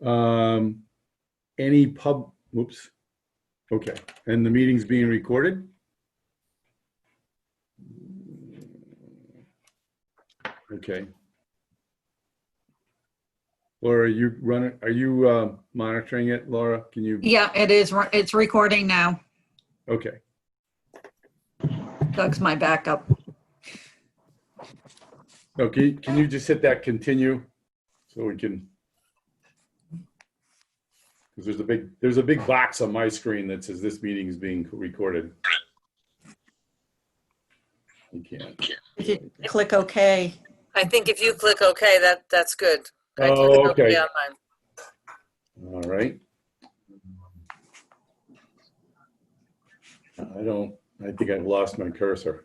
Any whoops. Okay, and the meeting's being recorded? Okay. Laura, are you monitoring it, Laura? Can you? Yeah, it is. It's recording now. Okay. Doug's my backup. Okay, can you just hit that continue so we can, because there's a big box on my screen that says this meeting is being recorded. You can't. If you click OK. I think if you click OK, that's good. I Oh, clicked okay. on mine. All right. I think I've lost my cursor.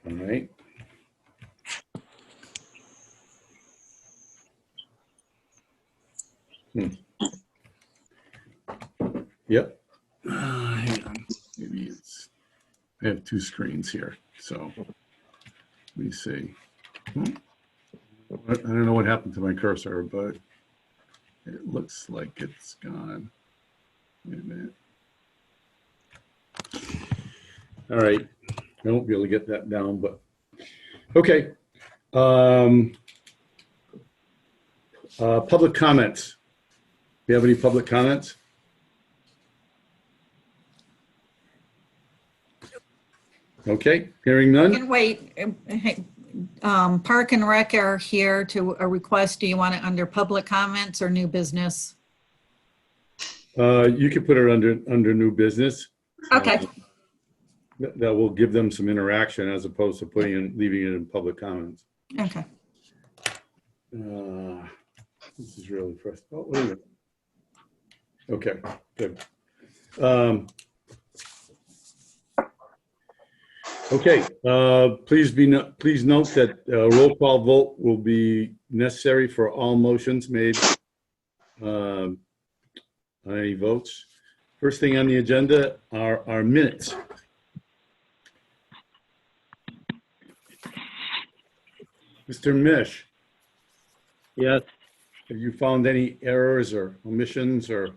All right. Yep. Hang on. Maybe I have two screens here. So let me see. I don't know what happened to my cursor, but it looks like it's gone. Wait a minute. All right. I won't be able to get that down, but okay. Public comments. Do you have any public comments? Okay, hearing none. And wait, Park and Rec are here to a request. Do you want it under public comments or new business? You could put it under new business. Okay. That will give them some interaction as opposed to leaving it in public comments. Okay. This is really frustrating. Oh, wait a minute. Okay, good. Okay, please note that roll call vote will be necessary for all motions made. Any votes? First thing on the agenda are our minutes. Mr. Mish. Yes. Have you found any errors or omissions or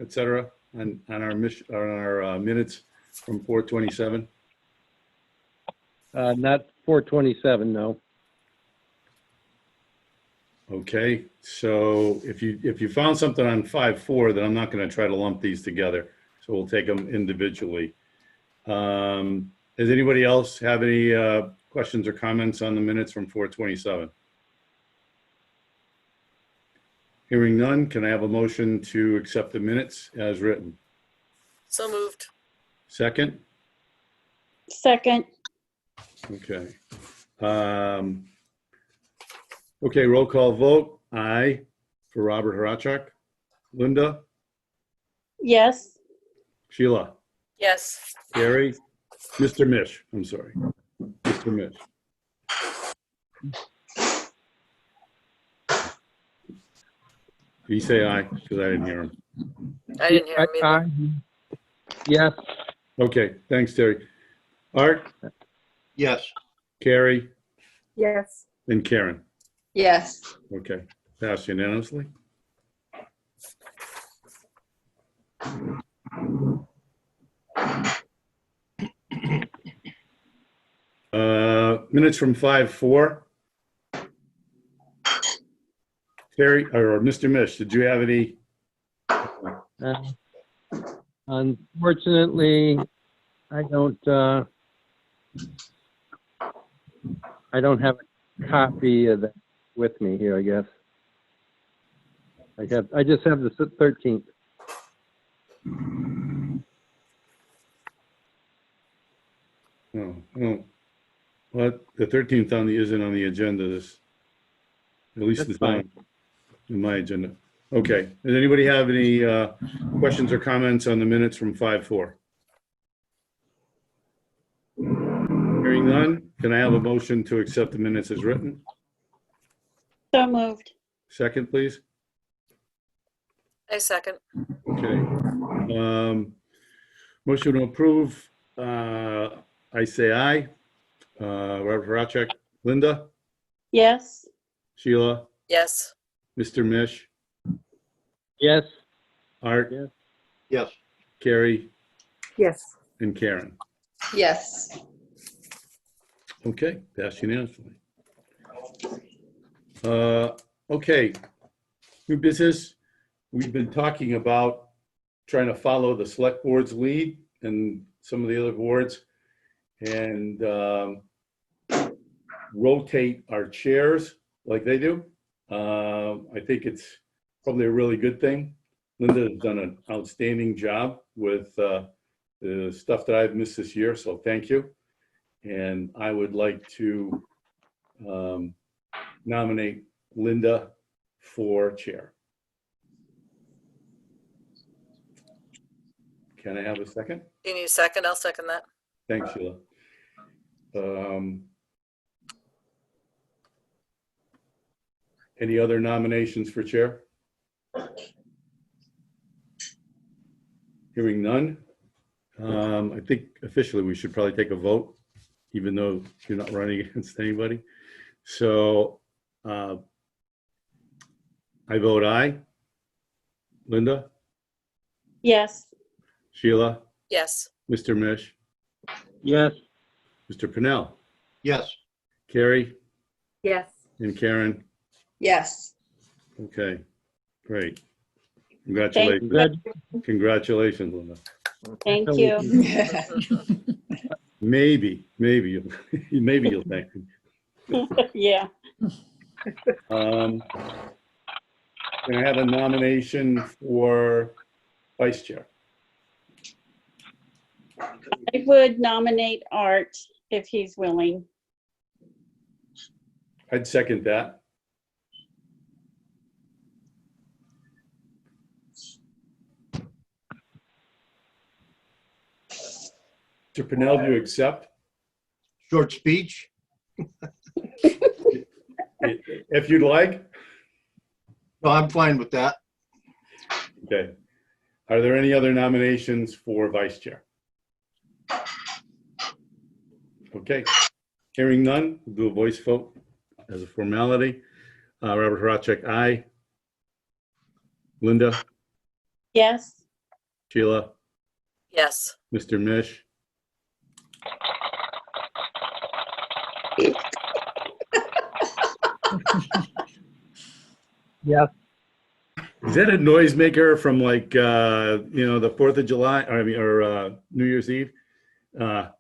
et cetera on our minutes from 4/27? Not 4/27, no. Okay, so if you found something on 5/4, then I'm not going to try to lump these together. So we'll take them individually. Does anybody else have any questions or comments on the minutes from 4/27? Hearing none, can I have a motion to accept the minutes as written? So moved. Second? Second. Okay. Okay, roll call vote. Aye for Robert Horachek. Linda? Yes. Sheila? Yes. Gary? Mr. Mish, I'm sorry. Mr. Mish. Did he say aye? Because I didn't hear him. I didn't hear him either. Yes. Okay, thanks, Terry. Art? Yes. Carrie? Yes. And Karen? Yes. Okay, passed unanimously. Minutes from 5/4. Terry or Mr. Mish, did you have any? Unfortunately, I don't have a copy of that with me here, I guess. I just have the 13th. Oh, well, the 13th isn't on the agenda. At least That's it's not in my agenda. Okay. Does anybody have any questions or comments on the minutes from 5/4? Hearing none, can I have a motion to accept the minutes as written? So moved. Second, please. I second. Okay. Motion to approve. I say aye. Robert Horachek. Linda? Yes. Sheila, Yes. Mr. Mish, Yes. Art, Yes. Yes. Carrie, Yes. and Karen. Yes. Okay, passed unanimously. Okay, new business. We've been talking about trying to follow the select board's lead and some of the other boards and rotate our chairs like they do. I think it's probably a really good thing. Linda has done an outstanding job with the stuff that I've missed this year, so thank you. And I would like to nominate Linda for chair. Can I have a second? Do you need a second? I'll second that. Thanks, Sheila. Any other nominations for chair? Hearing none. I think officially we should probably take a vote, even though you're not running against anybody. So I vote aye. Linda, Yes. Sheila, Yes. Mr. Mish, Yes. Mr. Pennell, Yes. Carrie, Yes. and Karen. Yes. Okay, great. Congratulations. Good. Congratulations, Linda. Thank you. Maybe you'll, maybe you'll thank me. Yeah. Can I have a nomination for vice chair? I would nominate Art if he's willing. I'd second that. Mr. Pennell, do you accept? Short speech? If you'd like. No, I'm fine with that. Okay. Are there any other nominations for vice chair? Okay. Hearing none, we'll do a voice vote as a formality. Robert Horacek, aye. Linda, Yes. Sheila, Yes. Mr. Mish, Yes. is that a noisemaker from like, the 4th of July, or New Year's Eve? Art,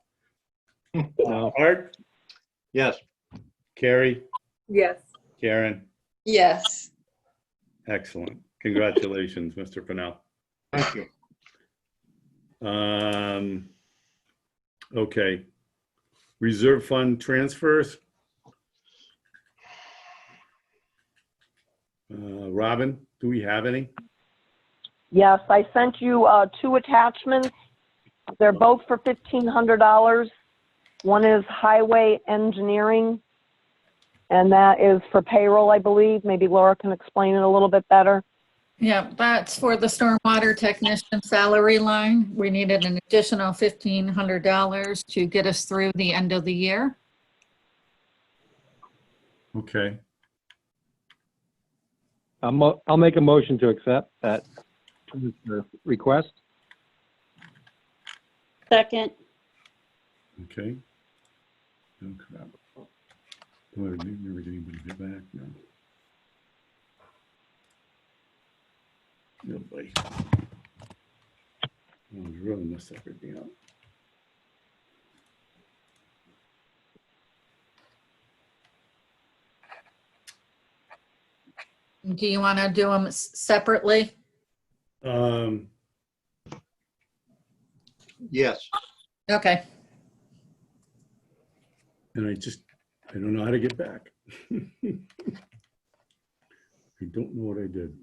Yes. Carrie, Yes. Karen, Yes. excellent. Congratulations, Mr. Pennell. Thank you. Okay. Reserve fund transfers. Robin, do we have any? Yes, I sent you 2 attachments. They're both for $1,500. One is highway engineering, and that is for payroll, I believe. Maybe Laura can explain it a little bit better. Yeah, that's for the stormwater technician salary line. We needed an additional $1,500 to get us through the end of the year. Okay. I'll make a motion to accept that request. Second. Okay. Oh, crap. Never did anybody get back? No. Nobody. Oh, we really messed everything up. Do you want to do them separately? Yes. Okay. And I don't know how to get back. I don't know what I did.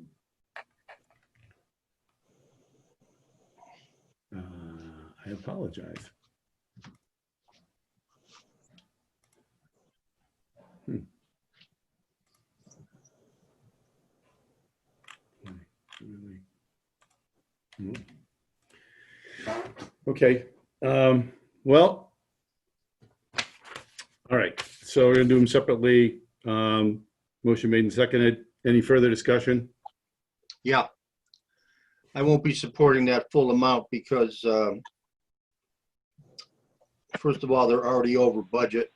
I apologize. Really? No. Okay. Well, all right. So we're gonna do them separately. Motion made and seconded. Any further discussion? Yeah. I won't be supporting that full amount because, first of all, they're already over budget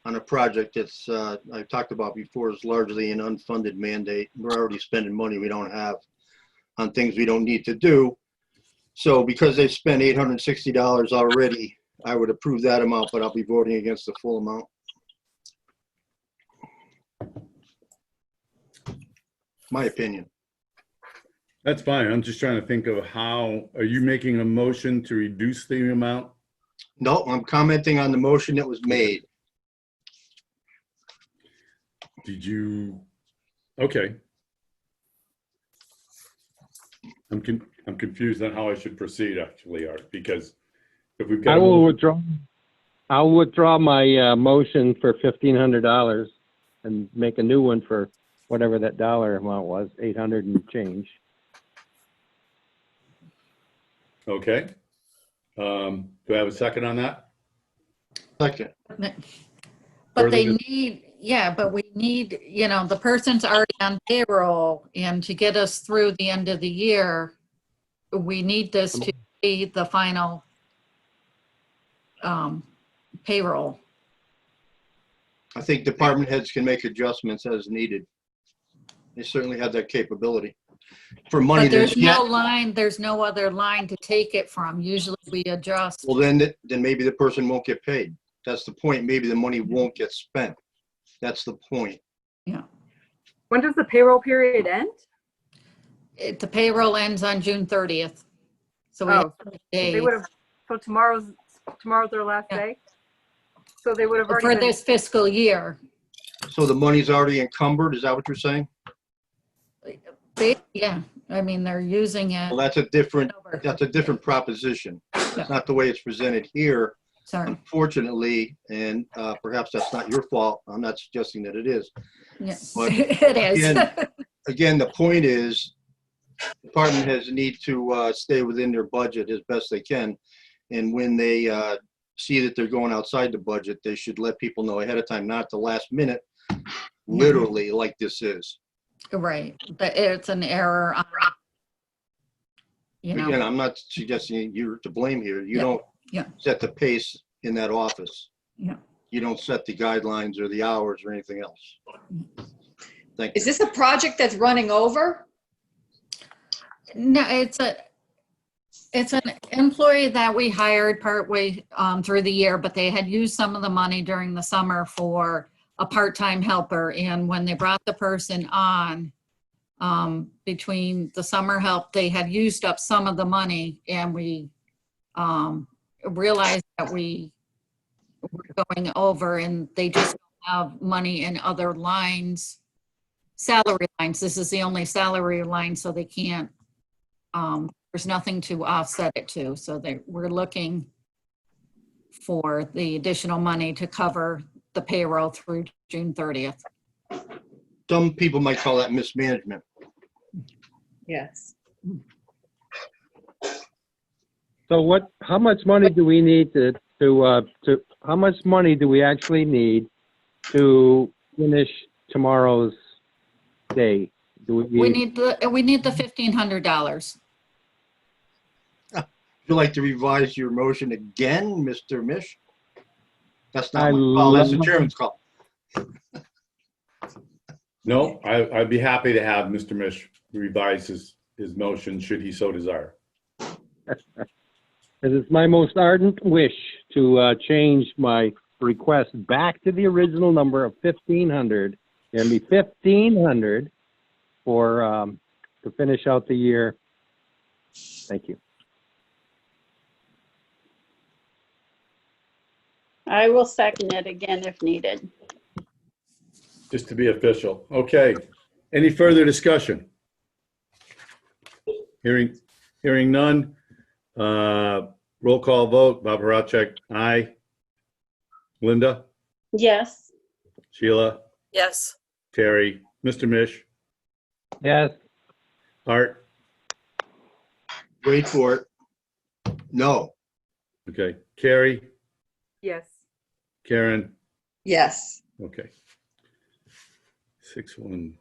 on a project that's, I talked about before, is largely an unfunded mandate. We're already spending money we don't have on things we don't need to do. So because they've spent $860 already, I would approve that amount, but I'll be voting against the full amount. My opinion. That's fine. I'm just trying to think of how, are you making a motion to reduce the amount? No, I'm commenting on the motion that was made. Did you, okay. I'm confused on how I should proceed actually, Art, because if we've got. I will withdraw. I'll withdraw my motion for $1,500 and make a new one for whatever that dollar amount was, 800 and change. Okay. Do I have a second on that? Second. But they Further need, yeah, but we need, the person's already on payroll, and to get us through the end of the year, we need this to be the final payroll. I think department heads can make adjustments as needed. They certainly have that capability. For money But there's that's yet, no line, there's no other line to take it from. Usually we adjust. well, then maybe the person won't get paid. That's the point. Maybe the money won't get spent. That's the point. When does the payroll period end? The payroll ends on June 30th. So we have Oh, 6 They days would have, so tomorrow's their last Yeah. day? So they would have for already been, this fiscal year. So the money's already encumbered, is that what you're saying? Yeah, I mean, they're using it. Well, that's a different proposition. That's not the way it's presented here, Sorry. unfortunately, and perhaps that's not your fault. I'm not suggesting that it is. Yeah, But it is. Again, the point is, department heads need to stay within their budget as best they can. And when they see that they're going outside the budget, they should let people know ahead of time, not at the last minute, literally like this is. Right, but it's an error on, Again, I'm not suggesting you're to blame here. You don't yeah. set the pace in that office. Yeah. You don't set the guidelines or the hours or anything else. Thank you. Is this a project that's running over? No, it's an employee that we hired partway through the year, but they had used some of the money during the summer for a part-time helper. And when they brought the person on, between the summer help, they had used up some of the money, and we realized that we were going over, and they just don't have money in other lines, salary lines. This is the only salary line, so they can't, there's nothing to offset it to. So we're looking for the additional money to cover the payroll through June 30th. Some people might call that mismanagement. Yes. So how much money do we need how much money do we actually need to finish tomorrow's day? Do We need the $1,500. Would you like to revise your motion again, Mr. Mish? That's not I my call, that's the love- chairman's call. No, I'd be happy to have Mr. Mish revise his motion should he so desire. It is my most ardent wish to change my request back to the original number of 1,500. It'll be 1,500 for to finish out the year. Thank you. I will second it again if needed. Just to be official. Okay. Any further discussion? Hearing none. Roll call vote. Bob Horacek, aye. Linda, Yes, Sheila, Yes. Terry, Mr. Mish, Yes. Art. Wait for it. No. Okay. Carrie, yes. Karen, Yes. Okay. 610.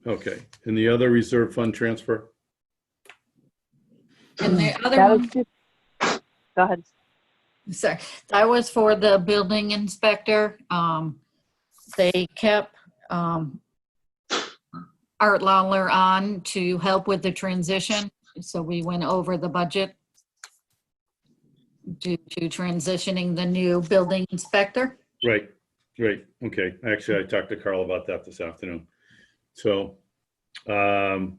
Okay, and the other reserve fund transfer? And the other That one, is just, go ahead. sorry, that was for the building inspector. They kept, Art Lawler on to help with the transition. So we went over the budget due to transitioning the new building inspector. Right, right, okay. Actually, I talked to Carl about that this afternoon. So, can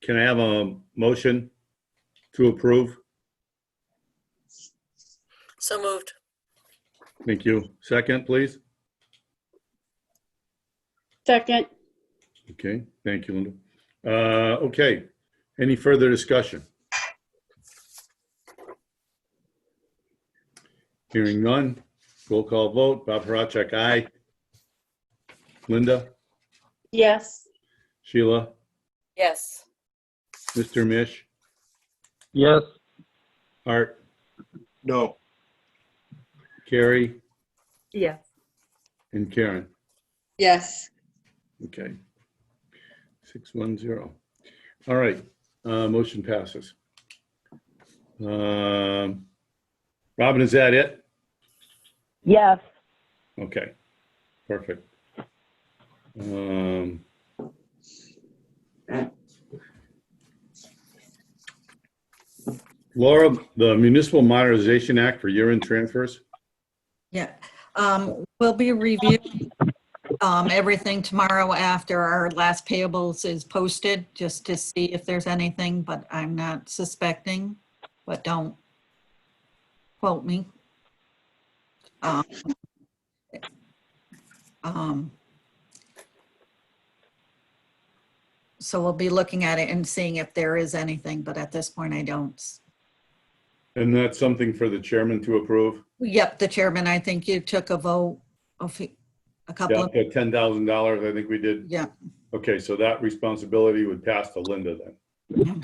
I have a motion to approve? So moved. Thank you. Second, please. Second, Okay, thank you, Linda. Okay, any further discussion? Hearing none, roll call vote. Bob Horacek, aye. Linda, yes. Sheila, Yes. Mr. Mish, Yes. Art, No. Carrie, Yes. and Karen. Yes. Okay. 610. All right, motion passes. Robin, is that it? Yes. Okay, perfect. Laura, the Municipal Modernization Act for year-end transfers? Yeah, we'll be reviewing everything tomorrow after our last payables is posted, just to see if there's anything, but I'm not suspecting, but don't quote me. So we'll be looking at it and seeing if there is anything, but at this point I don't. And that's something for the chairman to approve? Yep, the chairman, I think you took a vote of a couple Yeah, of, the $10,000, I think we did. yeah. Okay, so that responsibility would pass to Linda then.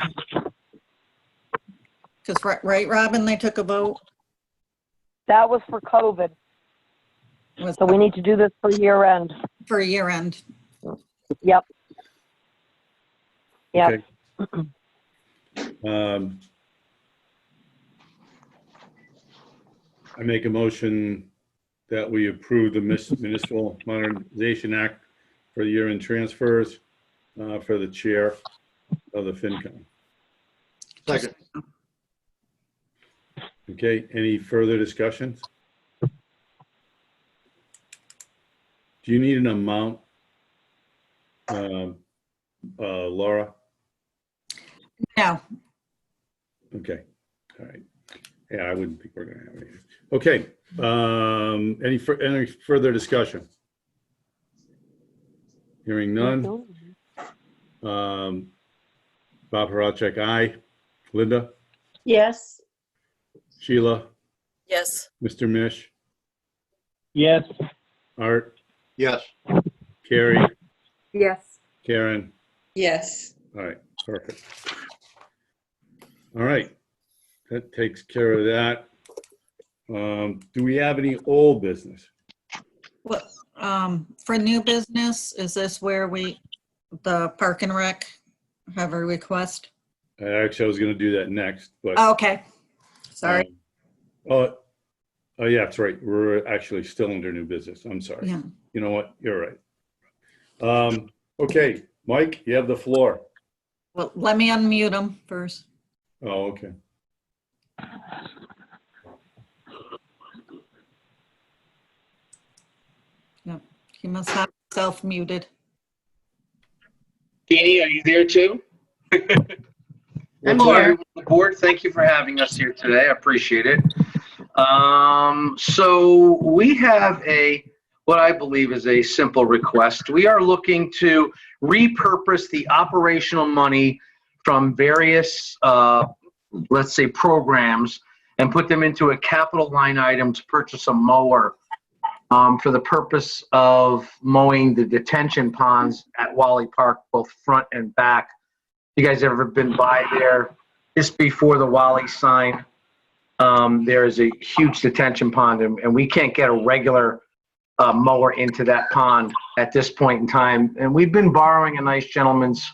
Because, right, Robin, they took a vote? That was for COVID. Was So we need to do this for year end. for year end. Yep. Yep. Okay. I make a motion that we approve the Municipal Modernization Act for the year-end transfers for the chair of the FinCom. Second. Okay, any further discussions? Do you need an amount, Laura? No, Okay, all right. Yeah, I wouldn't think we're gonna have any. Okay, any further discussion? Hearing none. Bob Horacek, aye. Linda, Yes. Sheila, Yes. Mr. Mish, Yes. Art, Yes. Carrie, Yes. Karen. Yes. All right, perfect. All right, that takes care of that. Do we have any old business? what, for new business, is this where the Park and Rec have a request? Actually, I was gonna do that next, but. Oh, okay, sorry, Oh, yeah, that's right. We're actually still under new business. I'm sorry. yeah. You know what? You're right. Okay, Mike, you have the floor. Well, let me unmute him first. Oh, okay. Yep, he must have himself muted. Jeannie, are you there too? I'm Well, to here. everyone on the board, thank you for having us here today. I appreciate it. So we have what I believe is a simple request. We are looking to repurpose the operational money from various, let's say, programs and put them into a capital line item to purchase a mower for the purpose of mowing the detention ponds at Wally Park, both front and back. You guys ever been by there? just before the Wally sign, there is a huge detention pond, and we can't get a regular mower into that pond at this point in time. And we've been borrowing a nice gentleman's,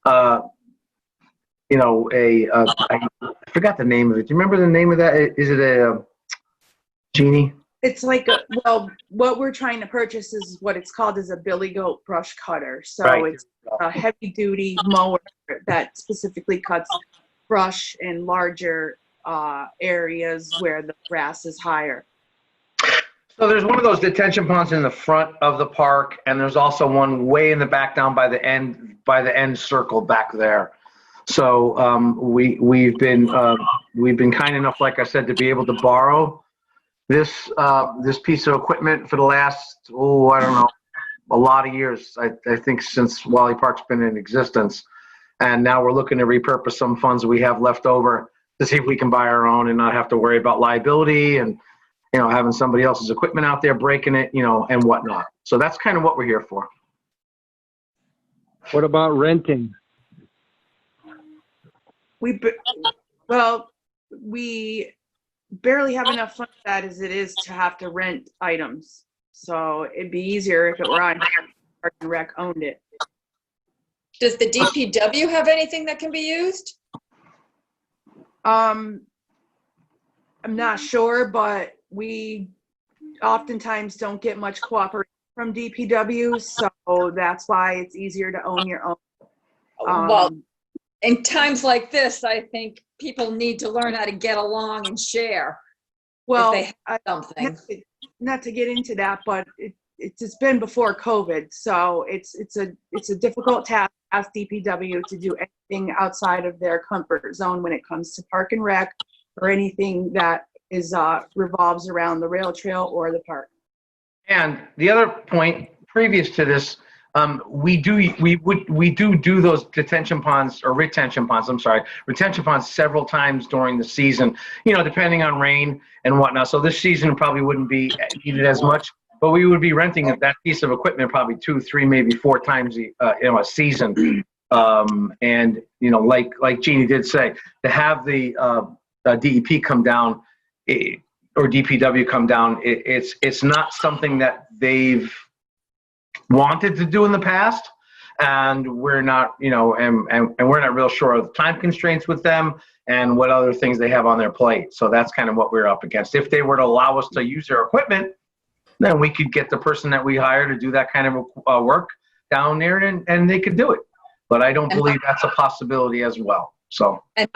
I forgot the name of it. Do you remember the name of that? Is it a Jeannie? It's like, what we're trying to purchase is what it's called is a billy goat brush cutter. So Right. it's a heavy duty mower that specifically cuts brush in larger areas where the grass is higher. So there's one of those detention ponds in the front of the park, and there's also one way in the back down by the end circle back there. So we've been kind enough, like I said, to be able to borrow this piece of equipment for the last, I don't know, a lot of years. I think since Wally Park's been in existence. And now we're looking to repurpose some funds we have left over to see if we can buy our own and not have to worry about liability and, having somebody else's equipment out there breaking it, and whatnot. So that's kind of what we're here for. What about renting? We barely have enough funds for that as it is to have to rent items. So it'd be easier if it were on Park and Rec owned it. Does the DPW have anything that can be used? I'm not sure, but we oftentimes don't get much cooperation from DPW, so that's why it's easier to own your own. Well, in times like this, I think people need to learn how to get along and share. Well, if they have something. not to get into that, but it's been before COVID, so it's a difficult task to ask DPW to do anything outside of their comfort zone when it comes to Park and Rec or anything that is revolves around the rail trail or the park. And the other point previous to this, we do those detention ponds or retention ponds several times during the season, depending on rain and whatnot. So this season probably wouldn't be needed as much, but we would be renting that piece of equipment probably 2, 3, maybe 4 times a season. And like Jeannie did say, to have the DEP come down or DPW come down, it's not something that they've wanted to do in the past, and we're not, and we're not real sure of time constraints with them and what other things they have on their plate. So that's kind of what we're up against. If they were to allow us to use their equipment, then we could get the person that we hire to do that kind of work down there, and they could do it. But I don't believe that's a possibility as well. So. And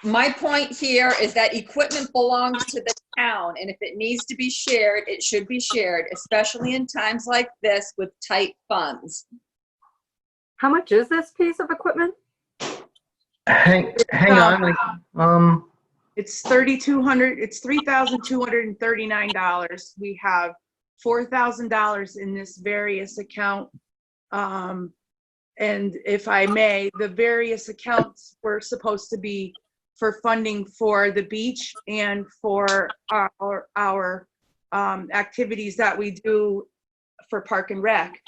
my point here is that equipment belongs to the town, and if it needs to be shared, it should be shared, especially in times like this with tight funds. How much is this piece of equipment? Hang on. It's $3,200. It's $3,239. We have $4,000 in this various account. And if I may, the various accounts were supposed to be for funding for the beach and for our activities that we do for Park and Rec.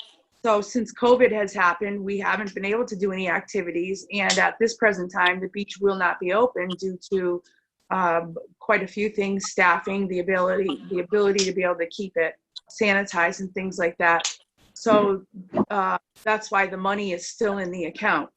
So since COVID has happened, we haven't been able to do any activities. And at this present time, the beach will not be open due to quite a few things, staffing, the ability to be able to keep it sanitized and things like that. So that's why the money is still in the account.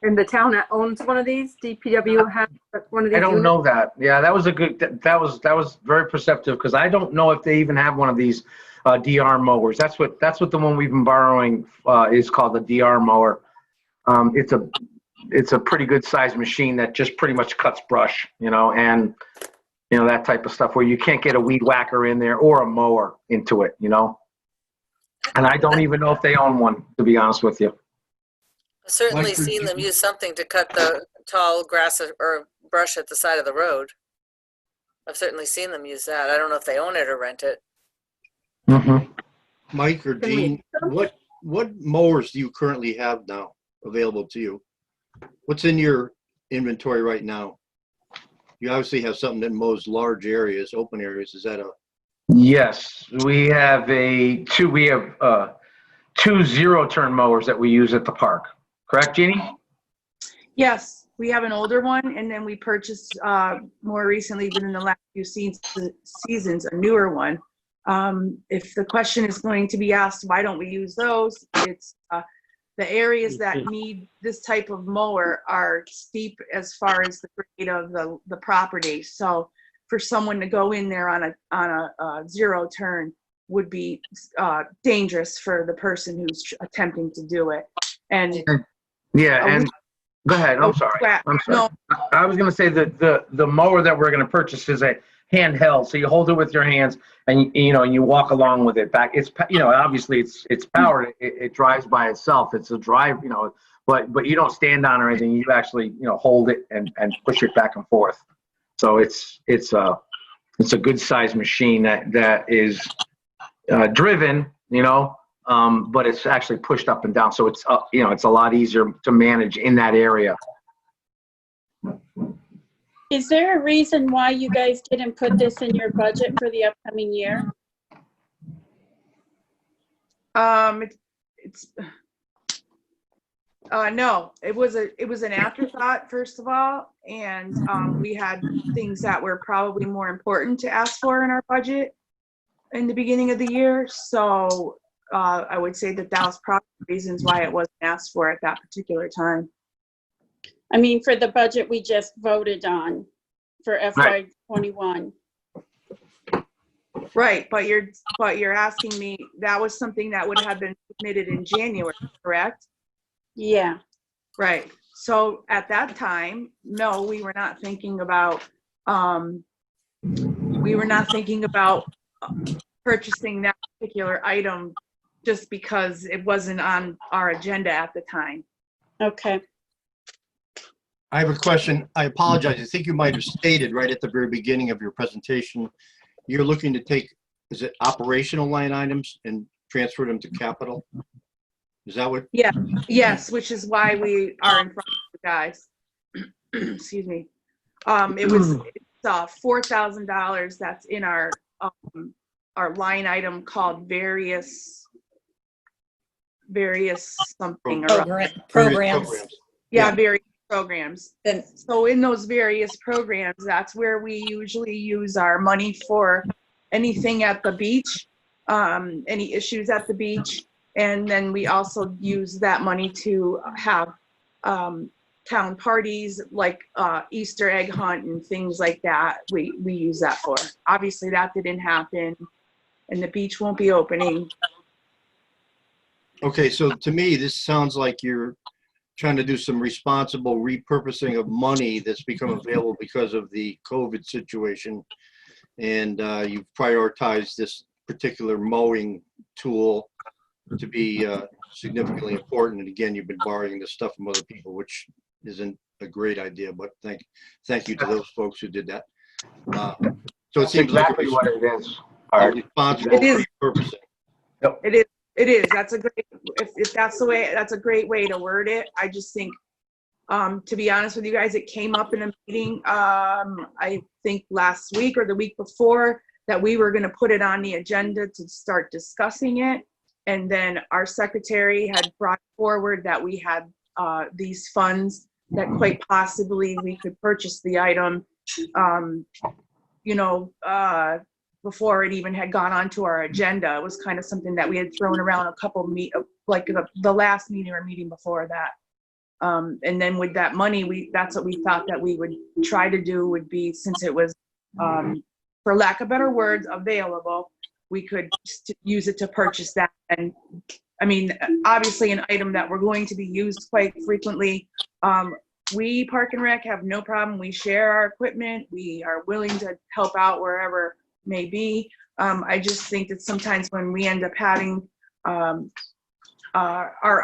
And the town that owns one of these, DPW has one of these? I don't units? know that. Yeah, that was a good, that was very perceptive, because I don't know if they even have one of these DR mowers. That's what the one we've been borrowing is called, the DR mower. It's a pretty good sized machine that just pretty much cuts brush, and that type of stuff where you can't get a weed whacker in there or a mower into it, And I don't even know if they own one, to be honest with you. I've certainly Like for seen them Jeannie- use something to cut the tall grass or brush at the side of the road. I've certainly seen them use that. I don't know if they own it or rent it. Mm-hmm. Mike or Gene, what mowers do you currently have now available to you? What's in your inventory right now? You obviously have something that mows large areas, open areas. Is that a? Yes, we have two 0-turn mowers that we use at the park. Correct, Jeannie? Yes, we have an older one, and then we purchased more recently, within the last few seasons, a newer one. If the question is going to be asked, why don't we use those? It's the areas that need this type of mower are steep as far as the grade of the property. So for someone to go in there on a zero turn would be dangerous for the person who's attempting to do it. And Yeah, and go ahead. I'm sorry. I'm sorry. I was going to say that the mower that we're going to purchase is a handheld, so you hold it with your hands and you walk along with it back. It's obviously it's powered. It drives by itself. It's a drive, but you don't stand on or anything. You actually hold it and push it back and forth. So it's a good sized machine that is driven, but it's actually pushed up and down. So it's it's a lot easier to manage in that area. Is there a reason why you guys didn't put this in your budget for the upcoming year? No, it was an afterthought, first of all, and we had things that were probably more important to ask for in our budget in the beginning of the year. So I would say that was probably reasons why it wasn't asked for at that particular time. I mean, for the budget we just voted on for FY21. Right, but you're asking me, that was something that would have been submitted in January, correct? Yeah. Right. So at that time, no, we were not thinking about purchasing that particular item just because it wasn't on our agenda at the time. Okay. I have a question. I apologize. I think you might have stated right at the very beginning of your presentation, you're looking to take, is it operational line items and transfer them to capital? Is that what? Yeah, yes, which is why we are in front of you guys. Excuse me. It's $4,000 that's in our line item called various something. Programs. Yeah, various programs. And so in those various programs, that's where we usually use our money for anything at the beach, any issues at the beach. And then we also use that money to have town parties like Easter egg hunt and things like that. We use that for. Obviously that didn't happen and the beach won't be opening. Okay, so to me, this sounds like you're trying to do some responsible repurposing of money that's become available because of the COVID situation. And you've prioritized this particular mowing tool to be significantly important. And again, you've been borrowing this stuff from other people, which isn't a great idea, but thank you to those folks who did that. So it seems exactly like what it is. Responsible repurposing. Yep. It is. That's a great, if that's the way, that's a great way to word it. I just think, to be honest with you guys, it came up in a meeting, I think last week or the week before, that we were going to put it on the agenda to start discussing it. And then our secretary had brought forward that we had these funds that quite possibly we could purchase the item, before it even had gone onto our agenda. It was kind of something that we had thrown around a couple the last meeting or meeting before that. And then with that money, that's what we thought that we would try to do would be, since it was, for lack of better words, available, we could use it to purchase that. And I mean, obviously an item that we're going to be used quite frequently. We, Park and Rec, have no problem. We share our equipment. We are willing to help out wherever may be. I just think that sometimes when we end up having our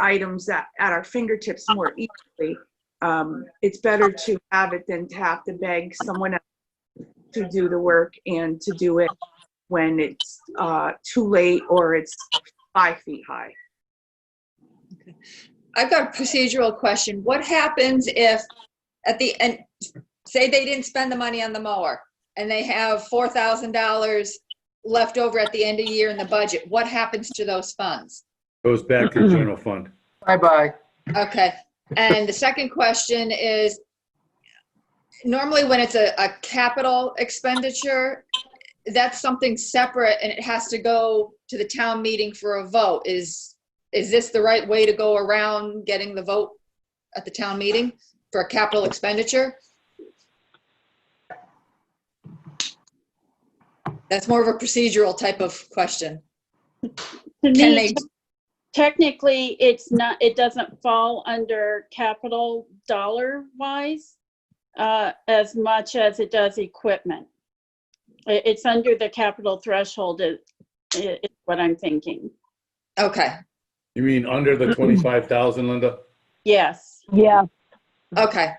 items at our fingertips more easily, it's better to have it than to have to beg someone else to do the work and to do it when it's too late or it's 5 feet high. Okay. I've got a procedural question. What happens if at the end, say they didn't spend the money on the mower and they have $4,000 left over at the end of the year in the budget? What happens to those funds? Goes back to the general fund. Bye-bye. Okay. And the second question is, normally when it's a capital expenditure, that's something separate and it has to go to the town meeting for a vote. Is this the right way to go around getting the vote at the town meeting for a capital expenditure? That's more of a procedural type of question. To Can me, they, technically, it's not, it doesn't fall under capital dollar wise as much as it does equipment. It's under the capital threshold is what I'm thinking. okay, You mean under the 25,000, Linda? Yes. Yeah, okay.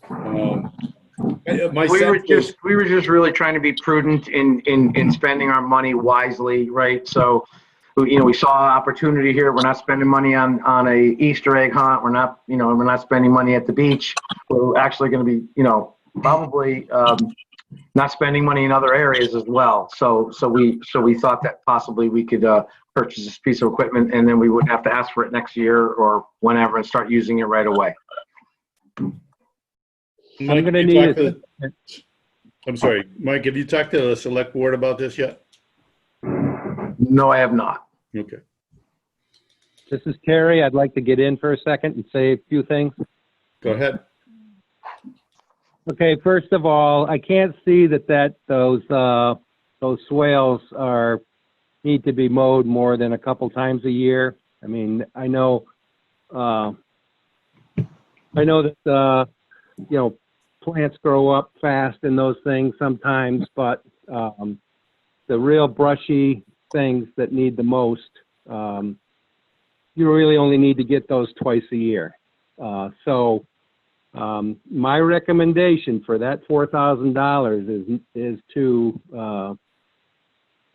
My We were sense was, just really trying to be prudent in spending our money wisely, right? So, we saw opportunity here. We're not spending money on a Easter egg hunt. We're not spending money at the beach. We're actually going to be, probably not spending money in other areas as well. So we thought that possibly we could purchase this piece of equipment and then we wouldn't have to ask for it next year or whenever and start using it right away. Mike, gonna you need talked I'm sorry, Mike, have you talked to the select board about this yet? No, I have not. Okay. This is Terry. I'd like to get in for a second and say a few things. Go ahead. Okay, first of all, I can't see that those swales need to be mowed more than a couple times a year. I mean, I know that plants grow up fast in those things sometimes, but the real brushy things that need the most, you really only need to get those twice a year. My recommendation for that $4,000 is to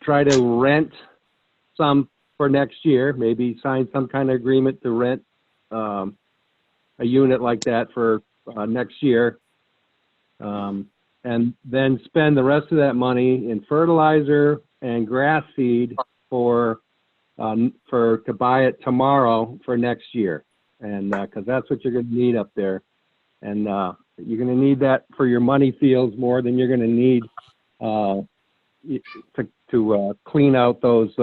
try to rent some for next year, maybe sign some kind of agreement to rent a unit like that for next year. And then spend the rest of that money in fertilizer and grass seed to buy it tomorrow for next year. And because that's what you're going to need up there. And you're going to need that for your money fields more than you're going to need to clean out those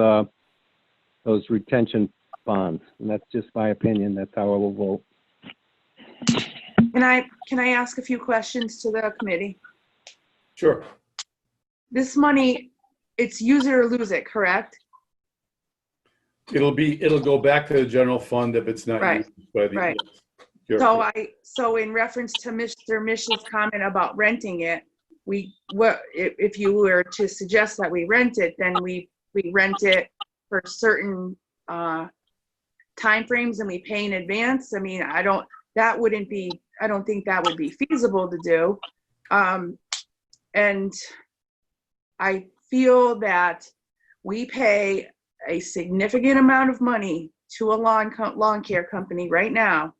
retention ponds. And that's just my opinion. That's how I will vote. Can I ask a few questions to the committee? Sure. This money, it's use it or lose it, correct? It'll go back to the general fund if it's not Right. used by the. Right. Yes. So in reference to Mr. Mish's comment about renting it, if you were to suggest that we rent it, then we rent it for certain timeframes and we pay in advance. I mean, I don't think that would be feasible to do. And I feel that we pay a significant amount of money to a lawn care company right now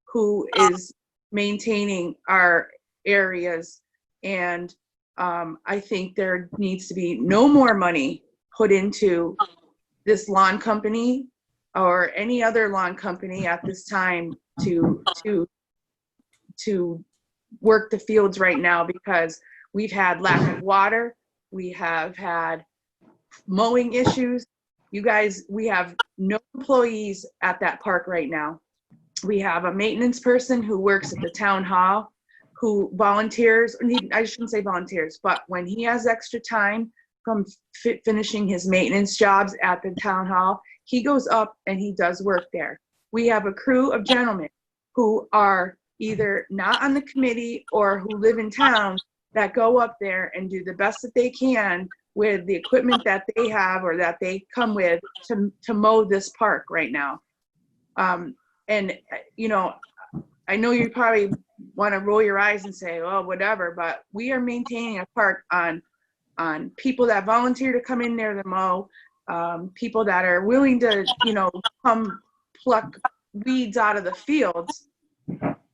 who is maintaining our areas. And I think there needs to be no more money put into this lawn company or any other lawn company at this time to work the fields right now, because we've had lack of water. We have had mowing issues. You guys, we have no employees at that park right now. We have a maintenance person who works at the town hall who volunteers, I shouldn't say volunteers, but when he has extra time from finishing his maintenance jobs at the town hall, he goes up and he does work there. We have a crew of gentlemen who are either not on the committee or who live in town that go up there and do the best that they can with the equipment that they have or that they come with to mow this park right now. And, I know you probably want to roll your eyes and say, oh, whatever, but we are maintaining a park on people that volunteer to come in there to mow, people that are willing to, come pluck weeds out of the fields.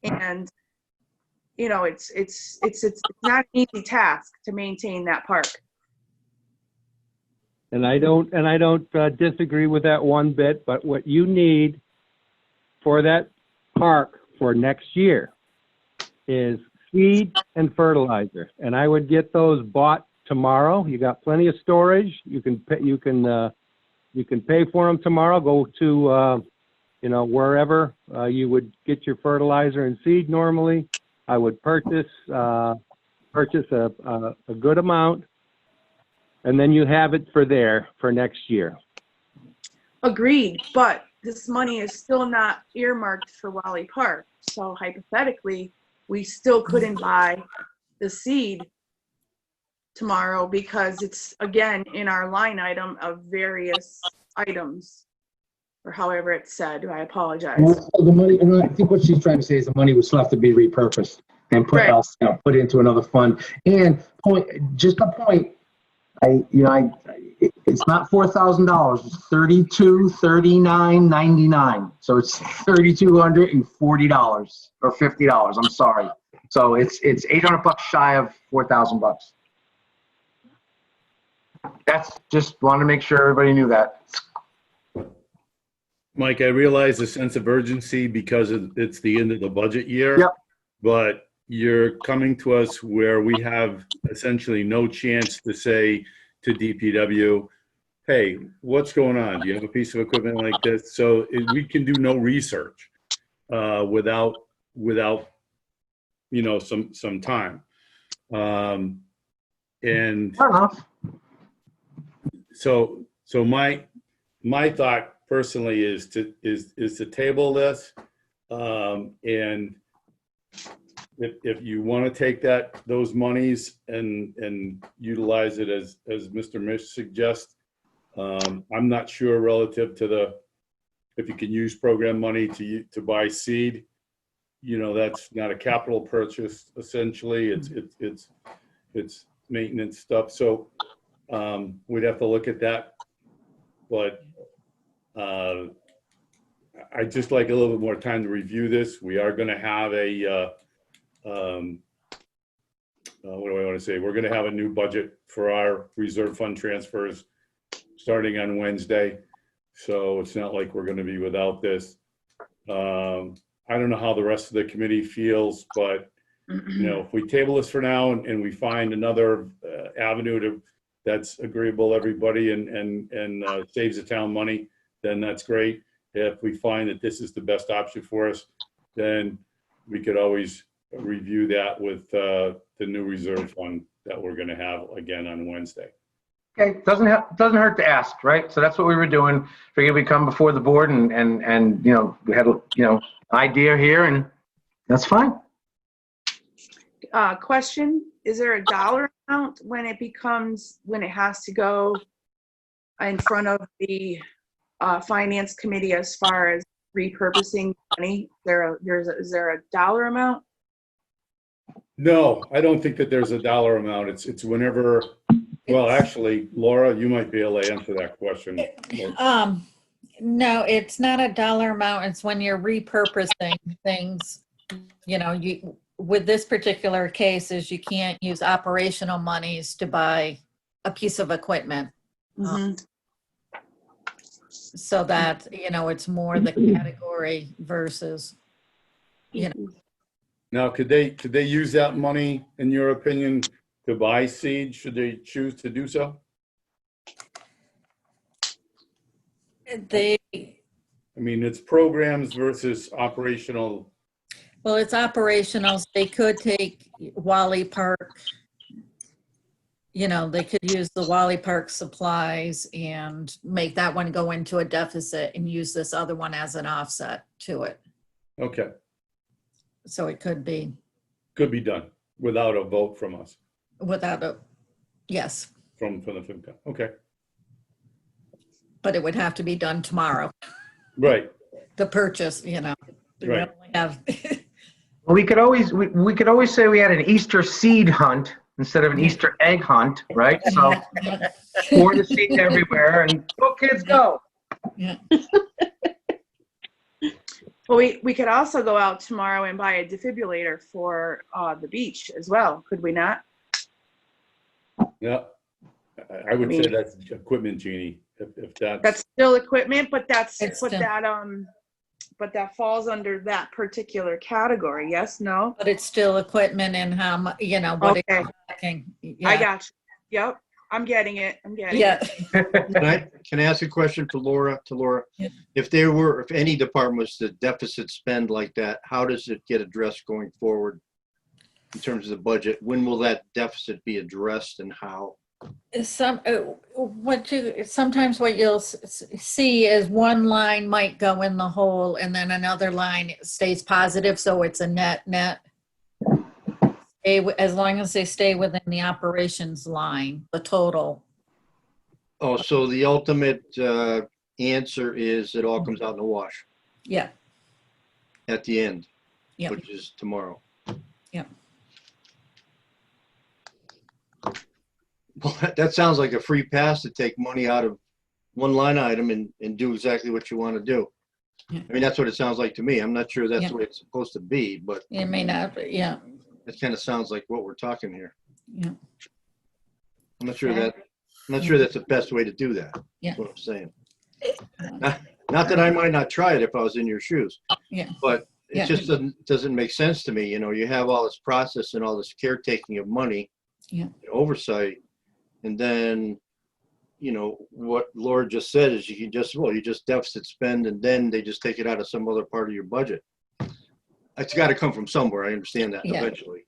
And, it's not an easy task to maintain that park. And I don't disagree with that one bit, but what you need for that park for next year is seed and fertilizer. And I would get those bought tomorrow. You got plenty of storage. You can pay for them tomorrow. Go to, wherever you would get your fertilizer and seed normally. I would purchase a good amount, and then you have it for next year. Agreed, but this money is still not earmarked for Wally Park. So hypothetically, we still couldn't buy the seed tomorrow because it's, again, in our line item of various items, or however it's said. I apologize. Well, the money, I think what she's trying to say is the money would still have to be repurposed and put Right. else, put into another fund. And just a point, it's not $4,000. It's $32,39.99. So it's $3,240 or $50. I'm sorry. So it's $800 shy of $4,000. That's just wanted to make sure everybody knew that. Mike, I realize the sense of urgency because it's the end of the budget year. Yep. But you're coming to us where we have essentially no chance to say to DPW, hey, what's going on? Do you have a piece of equipment like this? So we can do no research without some time. And Fair enough. so my thought personally is to table this, and if you want to take those monies and utilize it as Mr. Mish suggests, I'm not sure relative to if you can use program money to buy seed. That's not a capital purchase. Essentially, it's maintenance stuff. So we'd have to look at that, but I'd just like a little bit more time to review this. We are going to have what do I want to say? We're going to have a new budget for our reserve fund transfers starting on Wednesday. So it's not like we're going to be without this. I don't know how the rest of the committee feels, but if we table this for now and we find another avenue that's agreeable to everybody and saves the town money, then that's great. If we find that this is the best option for us, then we could always review that with the new reserve fund that we're going to have again on Wednesday. Okay, doesn't hurt to ask, right? So that's what we were doing. Figured we'd come before the board and we had idea here, and that's fine. Question, is there a dollar amount when it has to go in front of the finance committee as far as repurposing money? Is there a dollar amount? No, I don't think that there's a dollar amount. It's whenever, well, actually, Laura, you might be able to answer that question. No, it's not a dollar amount. It's when you're repurposing things, with this particular case is you can't use operational monies to buy a piece of equipment. So that, it's more the category versus, Now, could they use that money, in your opinion, to buy seed? Should they choose to do so? It's programs versus operational. Well, it's operational. They could take Wally Park, they could use the Wally Park supplies and make that one go into a deficit and use this other one as an offset to it. Okay, So it could be could be done without a vote from us, yes, from the FinCom. Okay, but it would have to be done tomorrow. right. The purchase, we Right. only have, We could always say we had an Easter seed hunt instead of an Easter egg hunt, right? So pour the seed everywhere and go kids go. Well, we could also go out tomorrow and buy a defibrillator for the beach as well, could we not? Yeah, I would say that's equipment, Jeannie. If That's still equipment, but It's what still- that but that falls under that particular category. Yes, no? But it's still equipment and how mu, you know, what Okay. it's lacking. I Yeah. got you. Yep, I'm getting it. I'm getting Yeah. it. Can I ask a question for Laura, to Laura? Yeah. If any department was to deficit spend like that, how does it get addressed going forward in terms of the budget? When will that deficit be addressed and how? Sometimes what you'll see is one line might go in the hole and then another line stays positive, so it's a net. As long as they stay within the operations line, the total. Oh, so the ultimate answer is it all comes out in the wash Yeah, at the end, yeah, which is tomorrow. yeah. Well, that sounds like a free pass to take money out of one line item and do exactly what you want to do. Yeah. I mean, that's what it sounds like to me. I'm not sure that's Yeah. the way it's supposed to be, but It may not, but yeah, it kind of sounds like what we're talking here. yeah, I'm not sure that's the best way to do that. Yeah. That's what I'm saying. Not that I might not try it if I was in your shoes. Yeah. But it Yeah. just doesn't make sense to me. You know, you have all this process and all this caretaking of money. Yeah. Oversight. And then, you know, what Laura just said is you just deficit spend and then they just take it out of some other part of your budget. It's got to come from somewhere. I understand that Yeah. eventually.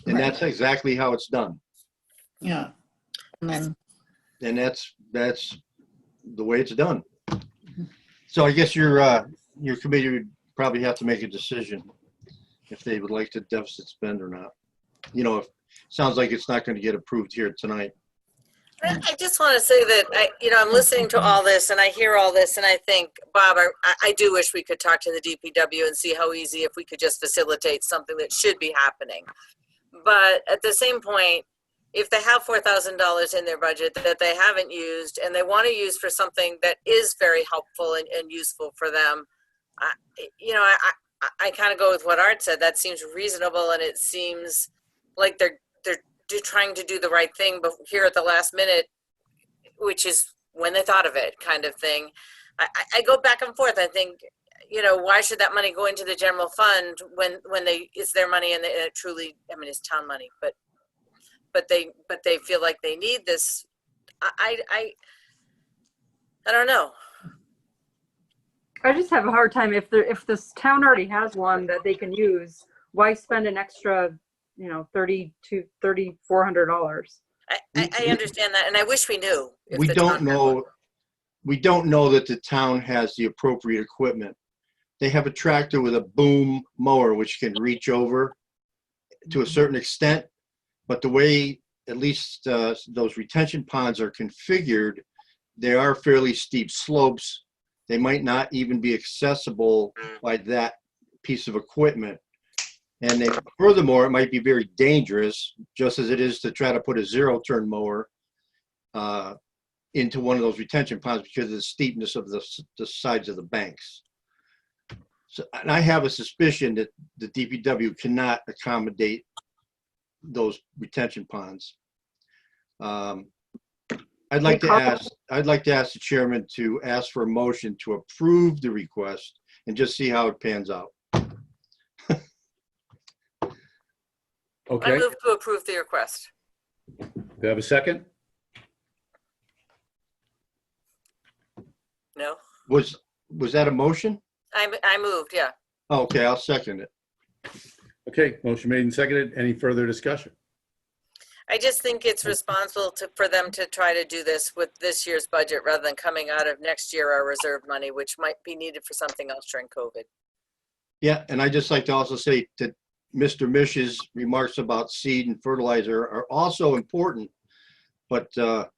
And Right. that's exactly how it's done. yeah. And then, And that's the way it's done. So I guess your committee would probably have to make a decision if they would like to deficit spend or not. You know, sounds like it's not going to get approved here tonight. I just want to say that I'm listening to all this and I hear all this and I think, Bob, I do wish we could talk to the DPW and see how easy if we could just facilitate something that should be happening. But at the same point, if they have $4,000 in their budget that they haven't used and they want to use for something that is very helpful and useful for them, I kind of go with what Art said. That seems reasonable and it seems like they're trying to do the right thing, but here at the last minute, which is when they thought of it kind of thing. I go back and forth. I think, why should that money go into the general fund when it's their money and it truly, it's town money, but they feel like they need this. I don't know. I just have a hard time if this town already has one that they can use, why spend an extra, $3,400? I understand that, and I wish we knew. If We the don't town had one. know. We don't know that the town has the appropriate equipment. They have a tractor with a boom mower which can reach over to a certain extent, but the way at least those retention ponds are configured, they are fairly steep slopes. They might not even be accessible by that piece of equipment. And furthermore, it might be very dangerous, just as it is to try to put a zero-turn mower into one of those retention ponds because of the steepness of the sides of the banks. So, and I have a suspicion that the DPW cannot accommodate those retention ponds. I'd like to ask the chairman to ask for a motion to approve the request and just see how it pans out. Okay, I move to approve the request. do you have a second? No, Was that a motion? I moved, yeah. Oh, okay, I'll second it. Okay, motion made and seconded. Any further discussion? I just think it's responsible for them to try to do this with this year's budget rather than coming out of next year, our reserve money, which might be needed for something else during COVID. Yeah, and I'd just like to also say that Mr. Mish's remarks about seed and fertilizer are also important, but again,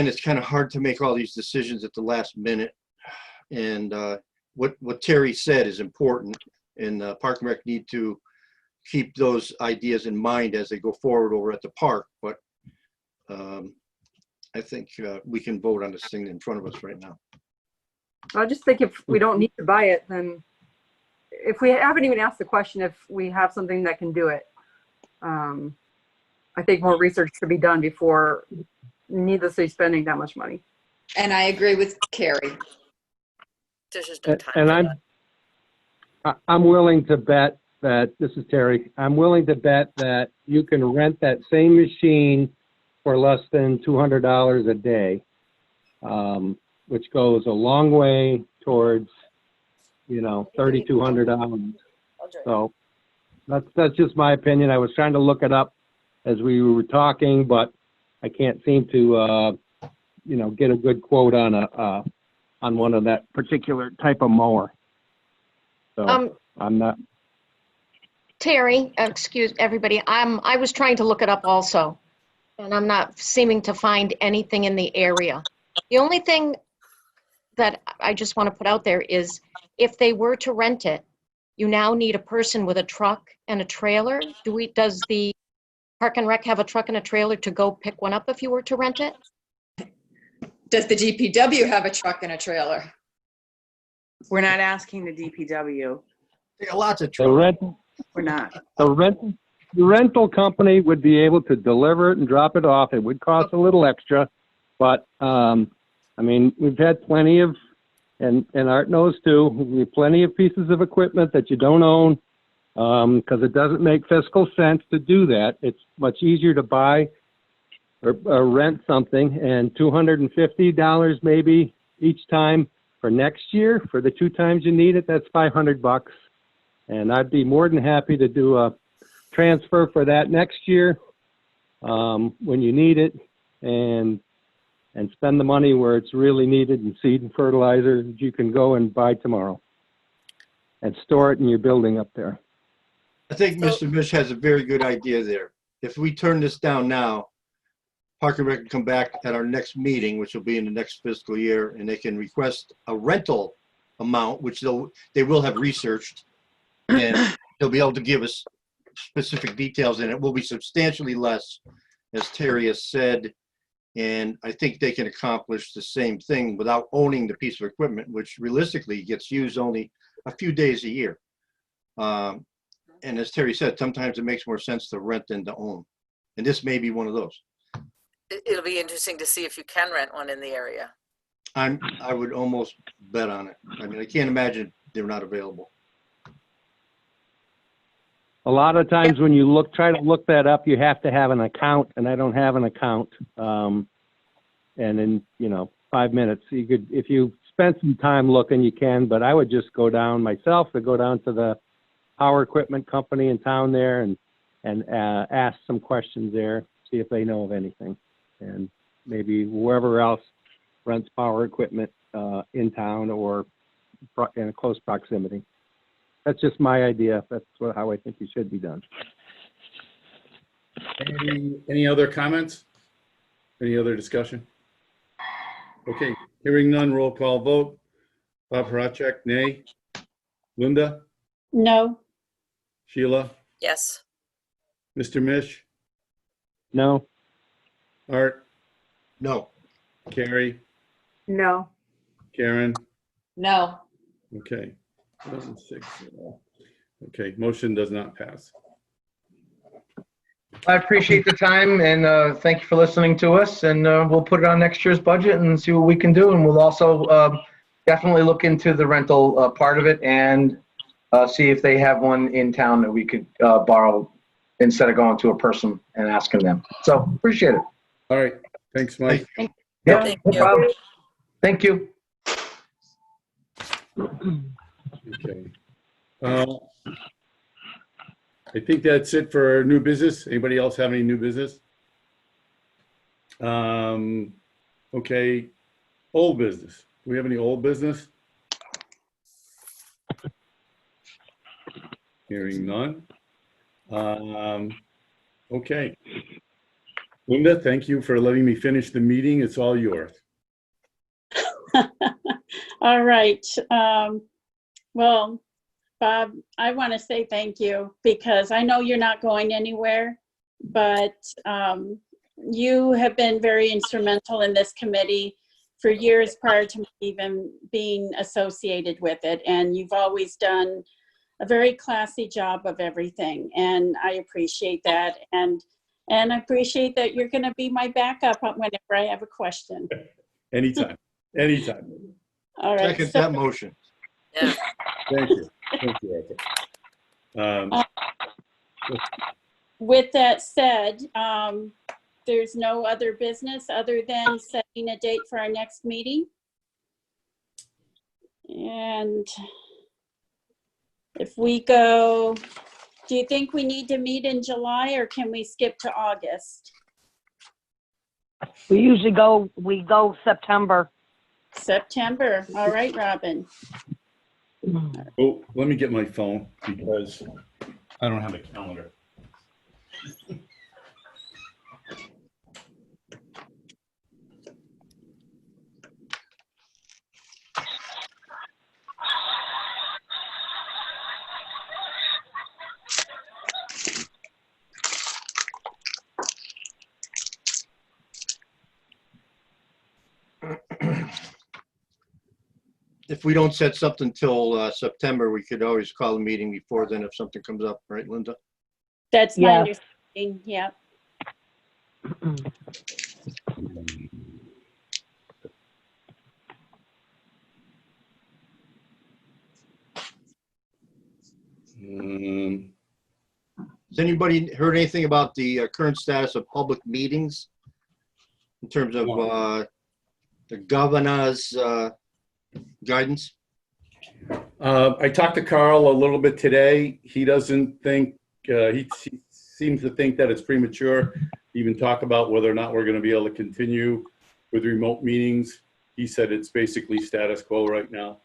it's kind of hard to make all these decisions at the last minute. And what Terry said is important, and Park and Rec need to keep those ideas in mind as they go forward over at the park. But I think we can vote on this thing in front of us right now. I just think if we don't need to buy it, then if we haven't even asked the question if we have something that can do it, I think more research should be done before needlessly spending that much money. And I agree with Carrie. There's just no time And for that. I'm willing to bet that, this is Terry, I'm willing to bet that you can rent that same machine for less than $200 a day, which goes a long way towards, $3,200. So that's just my opinion. I was trying to look it up as we were talking, but I can't seem to, get a good quote on one of that particular type of mower. So I'm not. Terry, excuse everybody, I was trying to look it up also, and I'm not seeming to find anything in the area. The only thing that I just want to put out there is if they were to rent it, you now need a person with a truck and a trailer. Does the Park and Rec have a truck and a trailer to go pick one up if you were to rent it? Does the DPW have a truck and a trailer? We're not asking the DPW. They got lots of The trouble. rental, We're not. the rental company would be able to deliver it and drop it off. It would cost a little extra, but we've had plenty of, and Art knows too, we have plenty of pieces of equipment that you don't own because it doesn't make fiscal sense to do that. It's much easier to buy or rent something, and $250 maybe each time for next year for the 2 times you need it. That's $500. And I'd be more than happy to do a transfer for that next year when you need it, and spend the money where it's really needed in seed and fertilizer that you can go and buy tomorrow and store it in your building up there. I think Mr. Mish has a very good idea there. If we turn this down now, Park and Rec can come back at our next meeting, which will be in the next fiscal year, and they can request a rental amount, which they will have researched, and they'll be able to give us specific details, and it will be substantially less, as Terry has said. And I think they can accomplish the same thing without owning the piece of equipment, which realistically gets used only a few days a year. And as Terry said, sometimes it makes more sense to rent than to own. And this may be one of those. It'll be interesting to see if you can rent one in the area. I would almost bet on it. I can't imagine they're not available. A lot of times when you try to look that up, you have to have an account, and I don't have an account. And in 5 minutes, you could, if you spend some time looking, you can. But I would just go down myself to go down to the power equipment company in town there and ask some questions there, see if they know of anything, and maybe whoever else rents power equipment in town or in close proximity. That's just my idea. That's how I think it should be done. Any other comments? Any other discussion? Okay, hearing none, roll call vote. Bob Horacek, nay. Linda? No. Sheila? Yes. Mr. Mish? No. Art? No. Carrie? No. Karen? No. Okay. 6. Okay, motion does not pass. I appreciate the time, and thank you for listening to us, and we'll put it on next year's budget and see what we can do, and we'll also definitely look into the rental part of it and see if they have one in town that we could borrow instead of going to a person and asking them. So appreciate it. All right, thanks, Mike. Yep, Thank no you. problem. Thank you. Okay. I think that's it for new business. Anybody else have any new business? Okay, old business. Do we have any old business? Hearing none. Okay. Linda, thank you for letting me finish the meeting. It's all yours. All right. Well, Bob, I want to say thank you because I know you're not going anywhere, but you have been very instrumental in this committee for years prior to me even being associated with it. And you've always done a very classy job of everything. And I appreciate that. And I appreciate that you're going to be my backup whenever I have a question. Anytime, anytime. All right. Second that motion. Yeah. Thank you. Thank you, Arthur. With that said, there's no other business other than setting a date for our next meeting. And if we go, do you think we need to meet in July or can we skip to August? We go September. September. All right, Robin. Oh, let me get my phone because I don't have a calendar. If we don't set something till September, we could always call a meeting before then if something comes up, right, Linda? That's my Yes. understanding. Yeah. Has anybody heard anything about the current status of public meetings in terms of the governor's guidance? I talked to Carl a little bit today. He doesn't think, he seems to think that it's premature to even talk about whether or not we're going to be able to continue with remote meetings. He said it's basically status quo right now.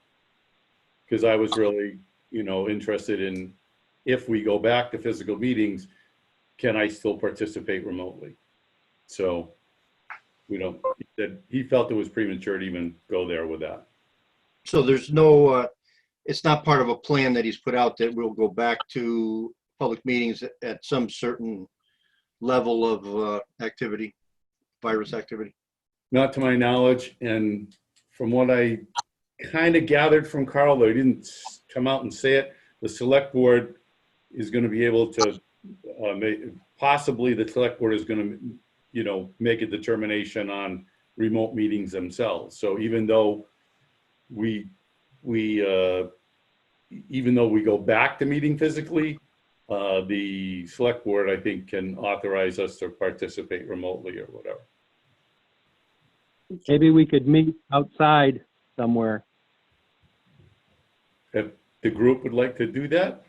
Because I was really, interested in if we go back to physical meetings, can I still participate remotely? So we don't, he felt it was premature to even go there with that. So there's no, it's not part of a plan that he's put out that we'll go back to public meetings at some certain level of activity, virus activity. Not to my knowledge, and from what I kind of gathered from Carl, though he didn't come out and say it, the select board is going to be able to, possibly the select board is going to, make a determination on remote meetings themselves. So even though even though we go back to meeting physically, the select board, I think, can authorize us to participate remotely or whatever. Maybe we could meet outside somewhere. If the group would like to do that,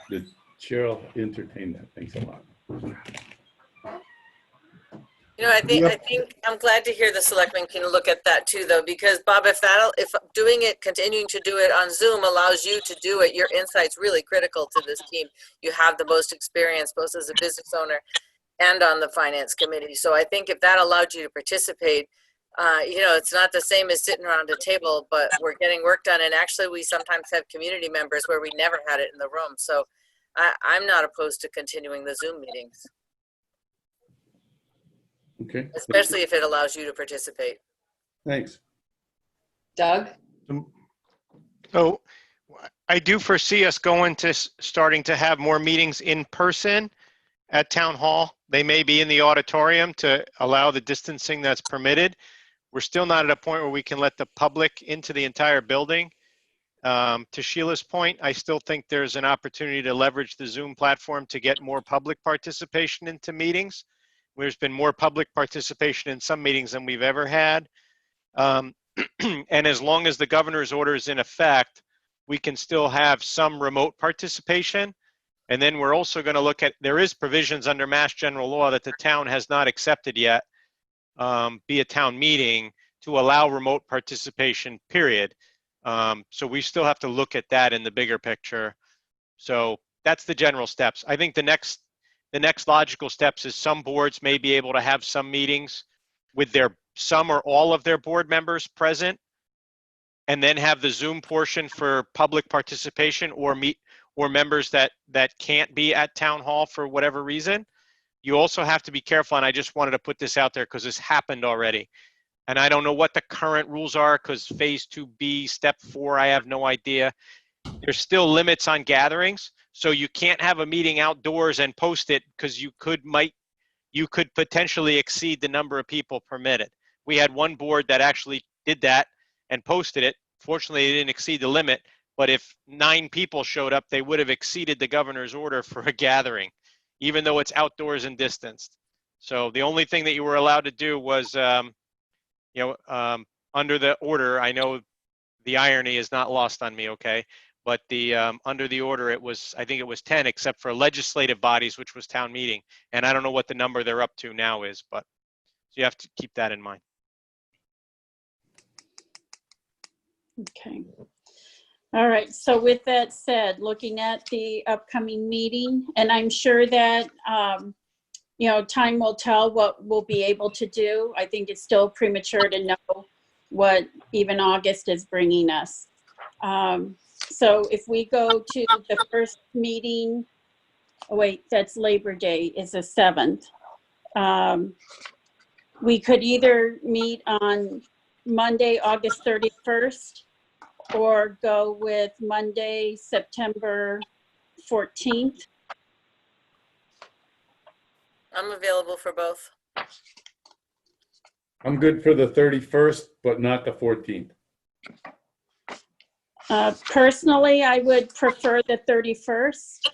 the chair will entertain that. Thanks a lot. I think I'm glad to hear the selectmen can look at that too, though, because Bob, if continuing to do it on Zoom allows you to do it, your insight's really critical to this team. You have the most experience, both as a business owner and on the finance committee. So I think if that allowed you to participate, it's not the same as sitting around a table, but we're getting work done. And actually, we sometimes have community members where we never had it in the room. So I'm not opposed to continuing the Zoom meetings. Okay. Especially if it allows you to participate. Thanks. Doug? So I do foresee us going to starting to have more meetings in person at Town Hall. They may be in the auditorium to allow the distancing that's permitted. We're still not at a point where we can let the public into the entire building. To Sheila's point, I still think there's an opportunity to leverage the Zoom platform to get more public participation into meetings. There's been more public participation in some meetings than we've ever had. And as long as the governor's order is in effect, we can still have some remote participation. And then we're also going to look at, there is provisions under Mass General Law that the town has not accepted yet, be a town meeting, to allow remote participation, period. So we still have to look at that in the bigger picture. So that's the general steps. I think the next logical steps is some boards may be able to have some meetings with some or all of their board members present, and then have the Zoom portion for public participation or members that can't be at town hall for whatever reason. You also have to be careful, and I just wanted to put this out there because this happened already. And I don't know what the current rules are because phase 2B, step 4, I have no idea. There's still limits on gatherings. So you can't have a meeting outdoors and post it because you could potentially exceed the number of people permitted. We had one board that actually did that and posted it. Fortunately, it didn't exceed the limit, But if 9 people showed up, they would have exceeded the governor's order for a gathering, even though it's outdoors and distanced. So the only thing that you were allowed to do was, under the order, I know the irony is not lost on me, okay? But under the order, I think it was 10, except for legislative bodies, which was town meeting. And I don't know what the number they're up to now is, but so you have to keep that in mind. Okay. All right, so with that said, looking at the upcoming meeting, and I'm sure that, time will tell what we'll be able to do. I think it's still premature to know what even August is bringing us. So if we go to the first meeting, oh wait, that's Labor Day, is the 7th. We could either meet on Monday, August 31st, or go with Monday, September 14th. I'm available for both. I'm good for the 31st, but not the 14th. Personally, I would prefer the 31st,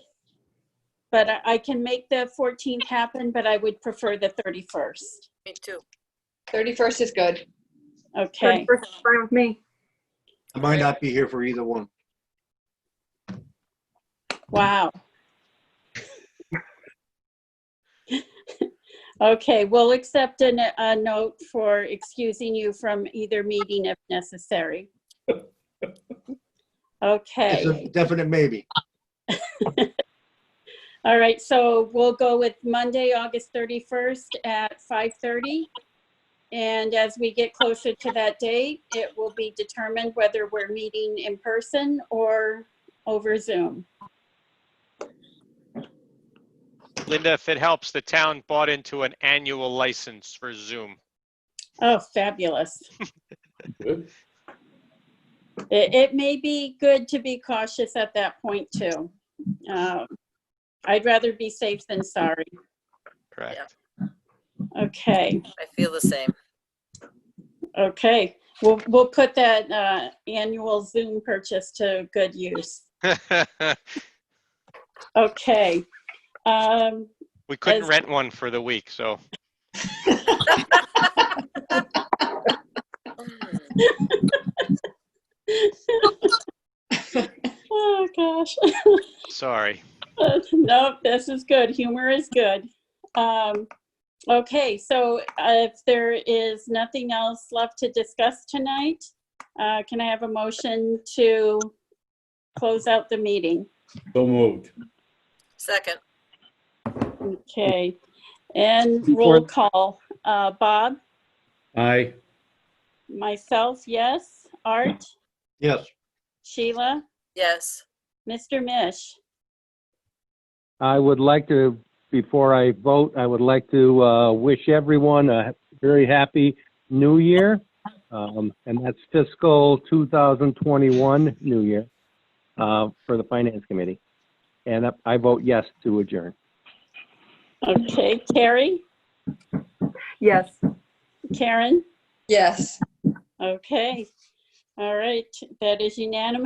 but I can make the 14th happen, but I would prefer the 31st. Me too. 31st is good. Okay. 31st is fine with me. I might not be here for either one. Wow. Okay, we'll accept a note for excusing you from either meeting if necessary. Okay. It's a definite maybe. All right, so we'll go with Monday, August 31st at 5:30. And as we get closer to that date, it will be determined whether we're meeting in person or over Zoom. Linda, if it helps, the town bought into an annual license for Zoom. Oh, fabulous. Good. It may be good to be cautious at that point too. I'd rather be safe than sorry. Correct. Okay, I feel the same. okay. We'll put that annual Zoom purchase to good use. Okay. We couldn't As- rent one for the week, so. Oh, gosh. Sorry. Nope, this is good. Humor is good. Okay, so if there is nothing else left to discuss tonight, can I have a motion to close out the meeting? So moved. Second. Okay, and roll call. Bob, Aye. myself, yes. Art, Yes. Sheila, Yes. Mr. Mish. I would like to, before I vote, I would like to wish everyone a very happy new year. And that's fiscal 2021 new year for the Finance Committee. And I vote yes to adjourn. Okay, Carrie, Yes. Karen, Yes. okay. All right, that is unanimous.